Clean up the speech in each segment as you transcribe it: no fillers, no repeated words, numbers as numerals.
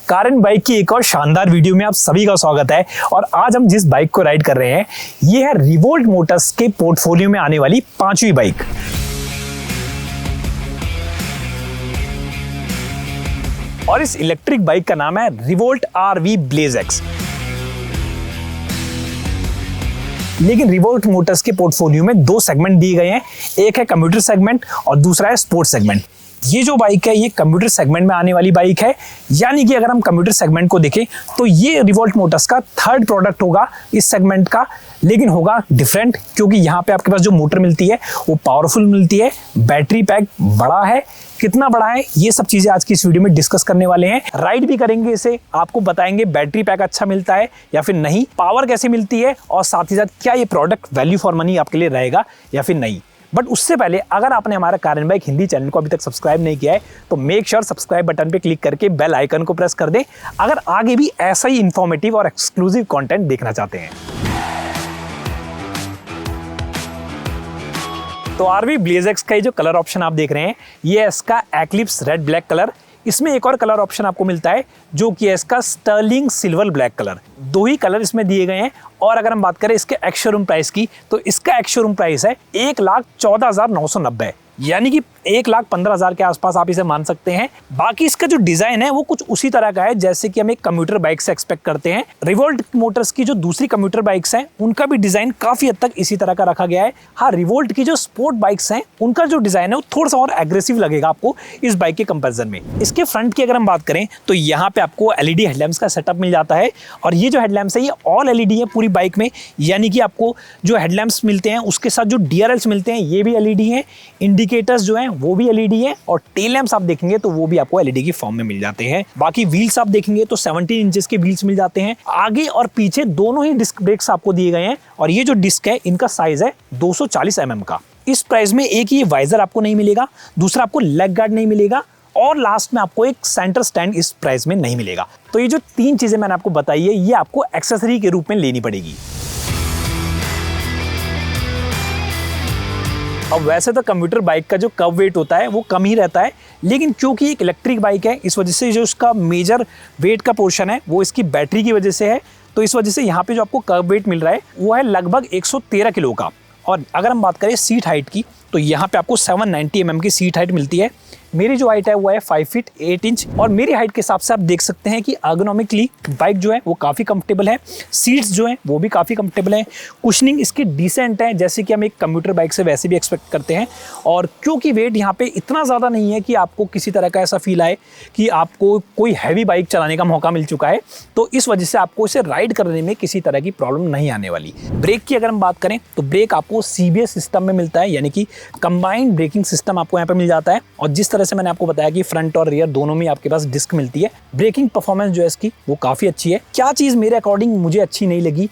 कारण बाइक की एक और शानदार वीडियो में आप सभी का स्वागत है। और आज हम जिस बाइक को राइड कर रहे हैं ये है रिवोल्ट मोटर्स के पोर्टफोलियो में आने वाली 5वीं बाइक। और इस इलेक्ट्रिक बाइक का नाम है रिवोल्ट RV ब्लेज एक्स। लेकिन रिवोल्ट मोटर्स के पोर्टफोलियो में दो सेगमेंट दिए गए हैं, एक है कंप्यूटर सेगमेंट और दूसरा है स्पोर्ट्स सेगमेंट। ये जो बाइक है ये कंप्यूटर सेगमेंट में आने वाली बाइक है, यानी कि अगर हम कंप्यूटर सेगमेंट को देखें तो ये रिवोल्ट मोटर्स का थर्ड प्रोडक्ट होगा इस सेगमेंट का, लेकिन होगा डिफरेंट क्योंकि यहाँ पे आपके पास जो मोटर मिलती है वो पावरफुल मिलती है, बैटरी पैक बड़ा है। कितना बड़ा है ये सब चीजें आज की इस वीडियो में डिस्कस करने वाले हैं। राइड भी करेंगे इसे, आपको बताएंगे बैटरी पैक अच्छा मिलता है या फिर नहीं, पावर कैसे मिलती है और साथ ही साथ क्या ये प्रोडक्ट वैल्यू फॉर मनी आपके लिए रहेगा या फिर नहीं। बट उससे पहले अगर आपने हमारा कारण बाइक हिंदी चैनल को अभी तक सब्सक्राइब नहीं किया है तो मेक श्योर सब्सक्राइब बटन पे क्लिक करके बेल आइकन को प्रेस कर दें अगर आगे भी ऐसा ही इंफॉर्मेटिव और एक्सक्लूसिव कंटेंट देखना चाहते हैं। तो RV ब्लेज एक्स का जो कलर ऑप्शन आप देख रहे हैं ये है इसका एक्लिप्स रेड ब्लैक कलर। इसमें एक और कलर ऑप्शन आपको मिलता है जो कि है इसका स्टर्लिंग सिल्वर ब्लैक कलर। दो ही कलर इसमें दिए गए हैं। और अगर हम बात करें इसके एक्स शोरूम प्राइस की तो इसका एक्स शोरूम प्राइस है 1,14,990, यानी कि 1,15,000 के आसपास आप इसे मान सकते हैं। बाकी इसका जो डिजाइन है वो कुछ उसी तरह का है जैसे कि हम एक कंप्यूटर बाइक से एक्सपेक्ट करते हैं। रिवोल्ट मोटर्स की जो दूसरी कंप्यूटर बाइक्स हैं उनका भी डिजाइन काफी हद तक इसी तरह का रखा गया है। हाँ, रिवोल्ट की जो स्पोर्ट बाइक्स हैं उनका जो डिजाइन है वो थोड़ा सा और एग्रेसिव लगेगा आपको इस बाइक के कंपेरिजन में। इसके फ्रंट की अगर हम बात करें तो यहाँ पे आपको LED हेडलैम्प्स का सेटअप मिल जाता है और ये जो हेडलैम्प्स है ये ऑल LED है पूरी बाइक में, यानी कि आपको जो हेडलैम्प्स मिलते हैं उसके साथ जो DRLs मिलते हैं ये भी LED हैं, इंडिकेटर्स जो हैं वो भी LED है और टेल लैंप्स आप देखेंगे तो वो भी आपको LED की फॉर्म में मिल जाते हैं। बाकी व्हील्स आप देखेंगे तो 17 इंचेस के व्हील्स मिल जाते हैं। आगे और पीछे दोनों ही डिस्क ब्रेक्स आपको दिए गए हैं और ये जो डिस्क है इनका साइज है 240 mm का। इस प्राइस में एक ही वाइजर आपको नहीं मिलेगा, दूसरा आपको लेग गार्ड नहीं मिलेगा और लास्ट में आपको एक सेंटर स्टैंड इस प्राइस में नहीं मिलेगा। तो ये जो तीन चीजें मैंने आपको बताई है ये आपको एक्सेसरी के रूप में लेनी पड़ेगी। अब वैसे तो कंप्यूटर बाइक का जो कर्व वेट होता है वो कम ही रहता है, लेकिन क्योंकि एक इलेक्ट्रिक बाइक है इस वजह से जो उसका मेजर वेट का पोर्शन है वो इसकी बैटरी की वजह से है। तो इस वजह से यहाँ पे जो आपको कर्व वेट मिल रहा है वो है लगभग 113 किलो का। और अगर हम बात करें सीट हाइट की तो यहाँ पे आपको 790 mm की सीट हाइट मिलती है। मेरी जो हाइट है वो है 5 फीट 8 इंच और मेरी हाइट के हिसाब से आप देख सकते हैं कि अर्गोनॉमिकली बाइक जो है वो काफ़ी कंफर्टेबल है। सीट्स जो हैं वो भी काफ़ी कंफर्टेबल हैं। कुशनिंग इसकी डिसेंट है जैसे कि हम एक कंप्यूटर बाइक से वैसे भी एक्सपेक्ट करते हैं। और क्योंकि वेट यहाँ पे इतना ज़्यादा नहीं है कि आपको किसी तरह का ऐसा फील आए कि आपको कोई हैवी बाइक चलाने का मौका मिल चुका है, तो इस वजह से आपको इसे राइड करने में किसी तरह की प्रॉब्लम नहीं आने वाली। ब्रेक की अगर हम बात करें तो ब्रेक आपको CBS सिस्टम में मिलता है, यानी कि कंबाइंड ब्रेकिंग सिस्टम आपको यहाँ पे मिल जाता है। और जिस तरह से मैंने आपको बताया कि फ्रंट और रियर दोनों में आपके पास डिस्क मिलती है, ब्रेकिंग परफॉर्मेंस जो है इसकी वो काफ़ी अच्छी है। क्या चीज़ मेरे अकॉर्डिंग मुझे अच्छी नहीं लगी,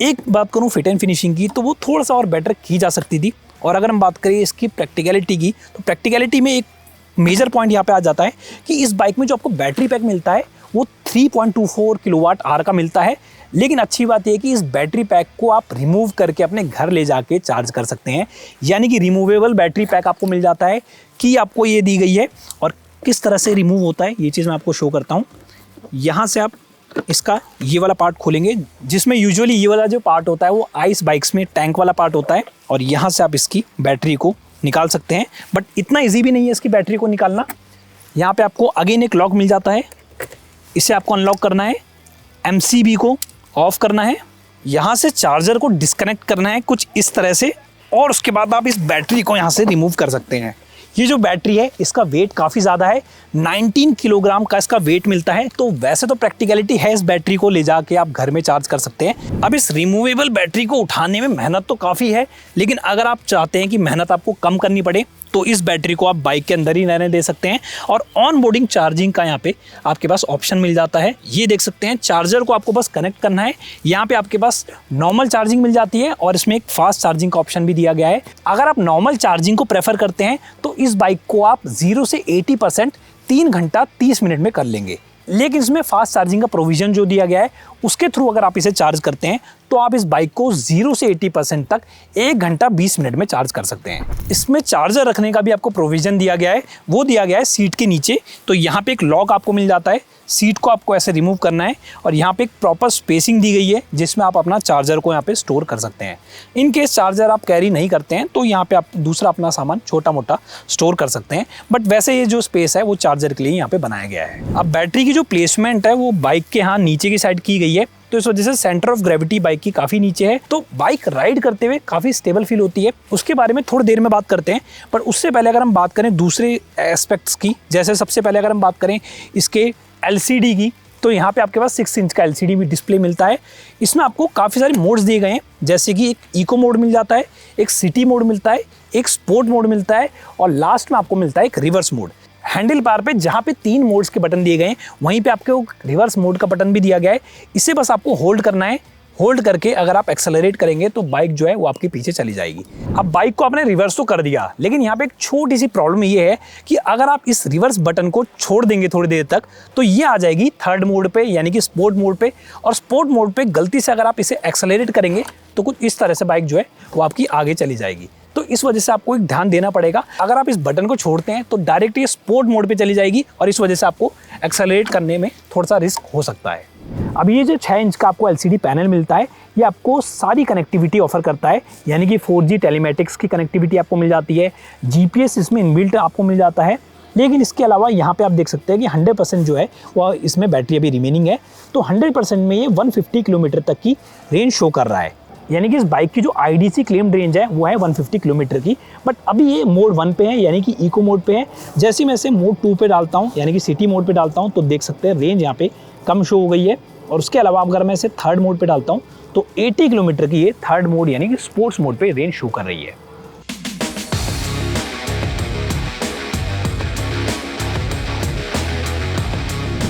एक बात करूँ फिट एंड फिनिशिंग की तो वो थोड़ा सा और बेटर की जा सकती थी। और अगर हम बात करें इसकी प्रैक्टिकलिटी की तो प्रैक्टिकलिटी में एक मेजर पॉइंट यहाँ पे आ जाता है कि इस बाइक में जो आपको बैटरी पैक मिलता है वो 3.24 किलोवाट आवर का मिलता है। लेकिन अच्छी बात यह है कि इस बैटरी पैक को आप रिमूव करके अपने घर ले जाके चार्ज कर सकते हैं, यानी कि रिमूवेबल बैटरी पैक आपको मिल जाता है कि आपको ये दी गई है। और किस तरह से रिमूव होता है ये चीज़ मैं आपको शो करता हूँ। यहाँ से आप इसका ये वाला पार्ट खोलेंगे जिसमें यूजुअली ये वाला जो पार्ट होता है वो आइस बाइक्स में टैंक वाला पार्ट होता है और यहाँ से आप इसकी बैटरी को निकाल सकते हैं। बट इतना ईजी भी नहीं है इसकी बैटरी को निकालना। यहाँ पे आपको अगेन एक लॉक मिल जाता है, इसे आपको अनलॉक करना है, MCB को ऑफ करना है, यहाँ से चार्जर को डिस्कनेक्ट करना है कुछ इस तरह से और उसके बाद आप इस बैटरी को यहाँ से रिमूव कर सकते हैं। ये जो बैटरी है इसका वेट काफ़ी ज़्यादा है, 19 किलोग्राम का इसका वेट मिलता है। तो वैसे तो प्रैक्टिकलिटी है इस बैटरी को ले जाके आप घर में चार्ज कर सकते हैं। अब इस रिमूवेबल बैटरी को उठाने में मेहनत तो काफ़ी है, लेकिन अगर आप चाहते हैं कि मेहनत आपको कम करनी पड़े तो इस बैटरी को आप बाइक के अंदर ही रहने दे सकते हैं। और ऑन बोर्डिंग चार्जिंग का यहाँ पे आपके पास ऑप्शन मिल जाता है। ये देख सकते हैं चार्जर को आपको बस कनेक्ट करना है, यहाँ पे आपके पास नॉर्मल चार्जिंग मिल जाती है और इसमें एक फास्ट चार्जिंग का ऑप्शन भी दिया गया है। अगर आप नॉर्मल चार्जिंग को प्रेफर करते हैं तो इस बाइक को आप 0 से 80% 3 घंटा 30 मिनट में कर लेंगे। लेकिन इसमें फास्ट चार्जिंग का प्रोविजन जो दिया गया है उसके थ्रू अगर आप इसे चार्ज करते हैं तो आप इस बाइक को 0 से 80% तक 1 घंटा 20 मिनट में चार्ज कर सकते हैं। इसमें चार्जर रखने का भी आपको प्रोविजन दिया गया है, वो दिया गया है सीट के नीचे। तो यहाँ पे एक लॉक आपको मिल जाता है, सीट को आपको ऐसे रिमूव करना है और यहाँ पे एक प्रॉपर स्पेसिंग दी गई है जिसमें आप अपना चार्जर को यहाँ पे स्टोर कर सकते हैं। इन केस चार्जर आप कैरी नहीं करते हैं तो यहाँ पे आप दूसरा अपना सामान छोटा मोटा स्टोर कर सकते हैं, बट वैसे ये जो स्पेस है वो चार्जर के लिए यहाँ पे बनाया गया है। अब बैटरी की जो प्लेसमेंट है वो बाइक के यहाँ नीचे की साइड की गई है, तो इस वजह से सेंटर ऑफ ग्रेविटी बाइक की काफ़ी नीचे है, तो बाइक राइड करते हुए काफ़ी स्टेबल फील होती है। उसके बारे में थोड़ी देर में बात करते हैं, पर उससे पहले अगर हम बात करें दूसरे एस्पेक्ट्स की, जैसे सबसे पहले अगर हम बात करें इसके LCD की, तो यहाँ पे आपके पास 6 इंच का LCD भी डिस्प्ले मिलता है। इसमें आपको काफ़ी सारे मोड्स दिए गए हैं, जैसे कि एक इको मोड मिल जाता है, एक सिटी मोड मिलता है, एक स्पोर्ट मोड मिलता है और लास्ट में आपको मिलता है एक रिवर्स मोड। हैंडल बार पे जहाँ पे 3 मोड्स के बटन दिए गए हैं वहीं पे आपको रिवर्स मोड का बटन भी दिया गया है। इसे बस आपको होल्ड करना है, होल्ड करके अगर आप एक्सेलरेट करेंगे तो बाइक जो है वो आपके पीछे चली जाएगी। अब बाइक को आपने रिवर्स तो कर दिया, लेकिन यहाँ पे एक छोटी सी प्रॉब्लम ये है कि अगर आप इस रिवर्स बटन को छोड़ देंगे थोड़ी देर तक तो ये आ जाएगी थर्ड मोड पे, यानी कि स्पोर्ट मोड पे। और स्पोर्ट मोड पे गलती से अगर आप इसे एक्सेलरेट करेंगे तो कुछ इस तरह से बाइक जो है वो आपकी आगे चली जाएगी। तो इस वजह से आपको एक ध्यान देना पड़ेगा, अगर आप इस बटन को छोड़ते हैं तो डायरेक्ट ये स्पोर्ट मोड पे चली जाएगी और इस वजह से आपको एक्सेलरेट करने में थोड़ा सा रिस्क हो सकता है। अब ये जो 6 इंच का आपको LCD पैनल मिलता है ये आपको सारी कनेक्टिविटी ऑफर करता है, यानी कि 4G टेलीमेटिक्स की कनेक्टिविटी आपको मिल जाती है, GPS इसमें इनबिल्ट आपको मिल जाता है। लेकिन इसके अलावा यहाँ पे आप देख सकते हैं कि 100% जो है वो इसमें बैटरी अभी रिमेनिंग है, तो 100% में ये 150 किलोमीटर तक की रेंज शो कर रहा है। यानी कि इस बाइक की जो IDC क्लेम्ड रेंज है वो है 150 किलोमीटर की, बट अभी ये मोड 1 पे है, यानी कि इको मोड पे है। जैसे मैं इसे मोड 2 पे डालता हूँ, यानी कि सिटी मोड पे डालता हूँ, तो देख सकते हैं रेंज यहाँ पे कम शो हो गई है। और उसके अलावा अगर मैं इसे थर्ड मोड पे डालता हूँ तो 80 किलोमीटर की ये थर्ड मोड यानी कि स्पोर्ट्स मोड पे रेंज शो कर रही है।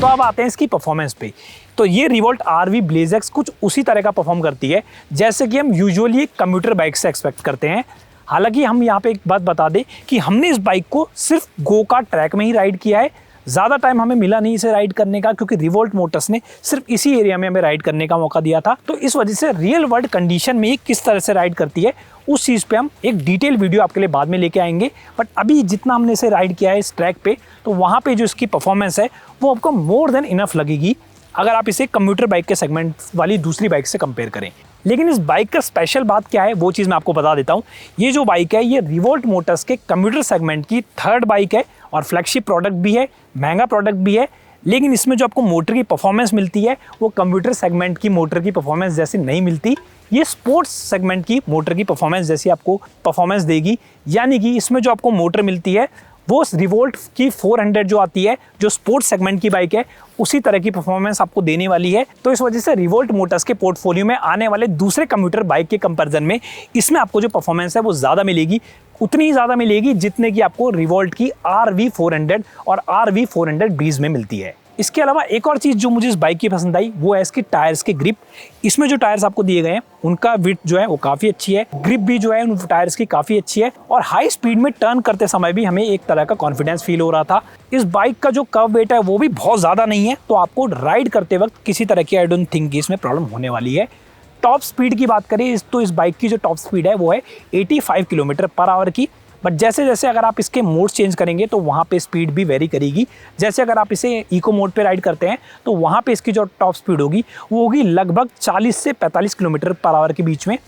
तो अब आते हैं इसकी परफॉर्मेंस पे। तो ये रिवोल्ट RV BlazeX कुछ उसी तरह का परफॉर्म करती है जैसे कि हम यूजुअली एक कम्यूटर बाइक से एक्सपेक्ट करते हैं। हालांकि हम यहाँ पे एक बात बता दें कि हमने इस बाइक को सिर्फ गो कार्ट ट्रैक में ही राइड किया है, ज़्यादा टाइम हमें मिला नहीं इसे राइड करने का, क्योंकि रिवोल्ट मोटर्स ने सिर्फ इसी एरिया में हमें राइड करने का मौका दिया था। तो इस वजह से रियल वर्ल्ड कंडीशन में ये किस तरह से राइड करती है उस चीज़ पे हम एक डिटेल वीडियो आपके लिए बाद में लेके आएंगे। बट अभी जितना हमने इसे राइड किया है इस ट्रैक पे, तो वहाँ पे जो इसकी परफॉर्मेंस है वो आपको मोर देन इनफ लगेगी अगर आप इसे कम्यूटर बाइक के सेगमेंट वाली दूसरी बाइक से कंपेयर करें। लेकिन इस बाइक का स्पेशल बात क्या है वो चीज़ मैं आपको बता देता हूँ। ये जो बाइक है ये रिवोल्ट मोटर्स के कम्यूटर सेगमेंट की थर्ड बाइक है और फ्लैगशिप प्रोडक्ट भी है, महंगा प्रोडक्ट भी है। लेकिन इसमें जो आपको मोटर की परफॉर्मेंस मिलती है वो कम्यूटर सेगमेंट की मोटर की परफॉर्मेंस जैसी नहीं मिलती, ये स्पोर्ट्स सेगमेंट की मोटर की परफॉर्मेंस जैसी आपको परफॉर्मेंस देगी। यानी कि इसमें जो आपको मोटर मिलती है वो रिवोल्ट की 400 जो आती है, जो स्पोर्ट्स सेगमेंट की बाइक है, उसी तरह की परफॉर्मेंस आपको देने वाली है। तो इस वजह से रिवोल्ट मोटर्स के पोर्टफोलियो में आने वाले दूसरे कम्यूटर बाइक के कंपैरिजन में इसमें आपको जो परफॉर्मेंस है वो ज़्यादा मिलेगी, उतनी ही ज़्यादा मिलेगी जितने की आपको रिवोल्ट की RV400 और RV400 में मिलती है। इसके अलावा एक और चीज़ जो मुझे इस बाइक की पसंद आई वो है इसकी टायर्स की ग्रिप। इसमें जो टायर्स आपको दिए गए हैं उनका विड्थ जो है वो काफ़ी अच्छी है, ग्रिप भी जो है उन टायर्स की काफ़ी अच्छी है और हाई स्पीड में टर्न करते समय भी हमें एक तरह का कॉन्फिडेंस फील हो रहा था। इस बाइक का जो कर्व वेट है वो भी बहुत ज़्यादा नहीं है, तो आपको राइड करते वक्त किसी तरह की आई डोंट थिंक इसमें प्रॉब्लम होने वाली है। टॉप स्पीड की बात करें तो इस बाइक की जो टॉप स्पीड है वो है 85 किलोमीटर पर आवर की। बट जैसे जैसे अगर आप इसके मोड्स चेंज करेंगे तो वहाँ पे स्पीड भी वेरी करेगी। जैसे अगर आप इसे इको मोड पे राइड करते हैं तो वहाँ पे इसकी जो टॉप स्पीड होगी वो होगी लगभग 40 से 45 किलोमीटर पर आवर के बीच में।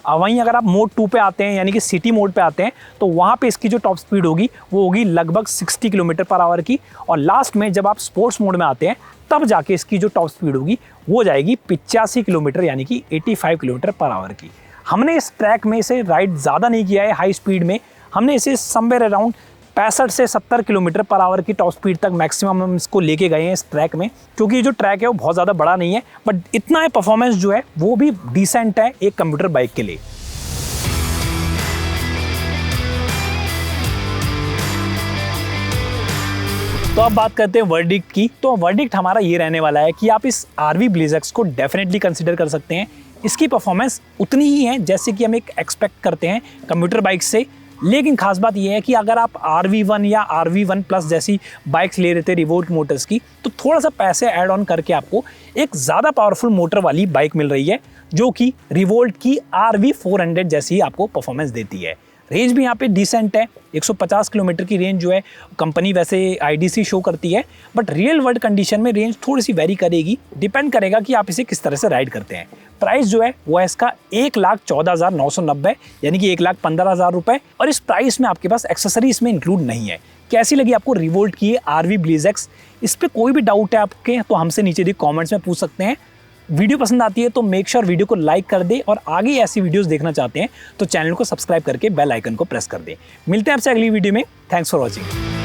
वहीं अगर आप मोड 2 पे आते हैं यानी कि सिटी मोड पे आते हैं तो वहाँ पे इसकी जो टॉप स्पीड होगी वो होगी लगभग 60 किलोमीटर पर आवर की। और लास्ट में जब आप स्पोर्ट्स मोड में आते हैं तब जाके इसकी जो टॉप स्पीड होगी वो जाएगी 85 किलोमीटर यानी कि 85 किलोमीटर पर आवर की। हमने इस ट्रैक में इसे राइड ज़्यादा नहीं किया है हाई स्पीड में, हमने इसे समवेयर अराउंड 65 से 70 किलोमीटर पर आवर की टॉप स्पीड तक मैक्सिमम हम इसको लेके गए हैं इस ट्रैक में, क्योंकि जो ट्रैक है वो बहुत ज़्यादा बड़ा नहीं है, बट इतना है परफॉर्मेंस जो है वो भी डिसेंट है एक कम्यूटर बाइक के लिए। तो अब बात करते हैं वर्डिक्ट की। तो वर्डिक्ट हमारा ये रहने वाला है कि आप इस RV BlazeX को डेफिनेटली कंसिडर कर सकते हैं। इसकी परफॉर्मेंस उतनी ही है जैसे कि हम एक एक्सपेक्ट करते हैं कम्यूटर बाइक से, लेकिन खास बात यह है कि अगर आप RV1 या RV1 प्लस जैसी बाइक्स ले रहे थे रिवोल्ट मोटर्स की, तो थोड़ा सा पैसे ऐड ऑन करके आपको एक ज़्यादा पावरफुल मोटर वाली बाइक मिल रही है, जो कि रिवोल्ट की RV400 जैसी आपको परफॉर्मेंस देती है। रेंज भी यहाँ पे डिसेंट है, 150 किलोमीटर की रेंज जो है कंपनी वैसे IDC शो करती है, बट रियल वर्ल्ड कंडीशन में रेंज थोड़ी सी वेरी करेगी, डिपेंड करेगा कि आप इसे किस तरह से राइड करते हैं। प्राइस जो है वो है इसका 1,14,990 यानी कि 1,15,000 रुपये, और इस प्राइस में आपके पास एक्सेसरी इसमें इंक्लूड नहीं है। कैसी लगी आपको रिवोल्ट की RV BlizzX? इस पर कोई भी डाउट है आपके तो हमसे नीचे दी कॉमेंट्स में पूछ सकते हैं। वीडियो पसंद आती है तो मेक श्योर वीडियो को लाइक कर दे, और आगे ऐसी वीडियोस देखना चाहते हैं तो चैनल को सब्सक्राइब करके बेल आइकन को प्रेस कर दे। मिलते हैं आपसे अगली वीडियो में। Thanks for watching.